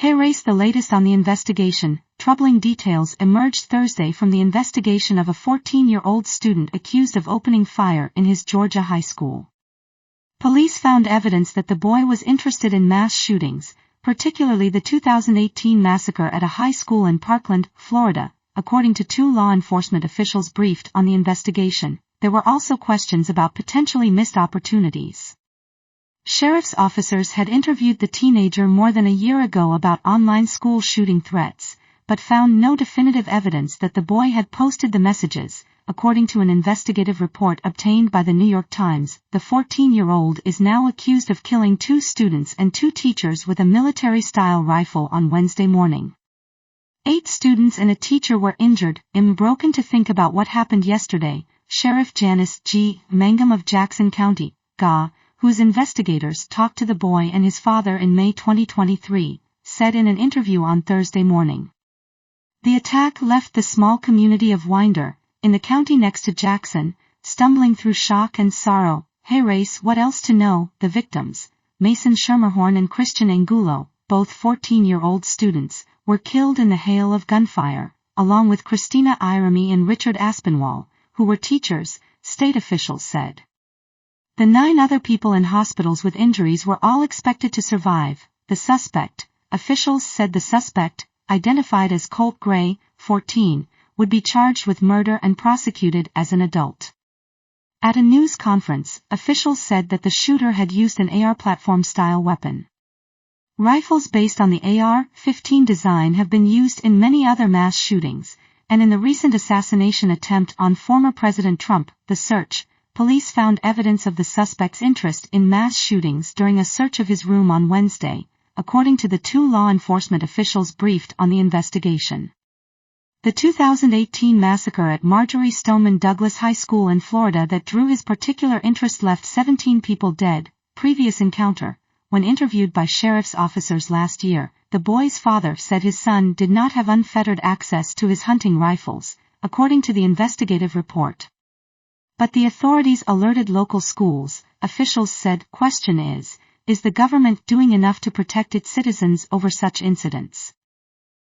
Hey Race. The latest on the investigation. Troubling details emerged Thursday from the investigation of a 14-year-old student accused of opening fire in his Georgia high school. Police found evidence that the boy was interested in mass shootings, particularly the 2018 massacre at a high school in Parkland, Florida. According to two law enforcement officials briefed on the investigation, there were also questions about potentially missed opportunities. Sheriff's officers had interviewed the teenager more than a year ago about online school shooting threats, but found no definitive evidence that the boy had posted the messages. According to an investigative report obtained by the New York Times, the 14-year-old is now accused of killing 2 students and 2 teachers with a military-style rifle on Wednesday morning. 8 students and a teacher were injured. I'm broken to think about what happened yesterday, Sheriff Janice G. Mangum of Jackson County, GA, whose investigators talked to the boy and his father in May 2023, said in an interview on Thursday morning. The attack left the small community of Winder, in the county next to Jackson, stumbling through shock and sorrow. Hey Race. What else to know? The victims, Mason Schermerhorn and Christian Angulo, both 14-year-old students, were killed in the hail of gunfire, along with Christina Irami and Richard Aspinwall, who were teachers, state officials said. The 9 other people in hospitals with injuries were all expected to survive. The suspect, officials said the suspect, identified as Colt Gray, 14, would be charged with murder and prosecuted as an adult. At a news conference, officials said that the shooter had used an AR platform-style weapon. Rifles based on the AR-15 design have been used in many other mass shootings, and in the recent assassination attempt on former President Trump. The search, police found evidence of the suspect's interest in mass shootings during a search of his room on Wednesday, according to the 2 law enforcement officials briefed on the investigation. The 2018 massacre at Marjory Stoneman Douglas High School in Florida that drew his particular interest left 17 people dead. Previous encounter. When interviewed by sheriff's officers last year, the boy's father said his son did not have unfettered access to his hunting rifles, according to the investigative report. But the authorities alerted local schools. Officials said, question is the government doing enough to protect its citizens over such incidents?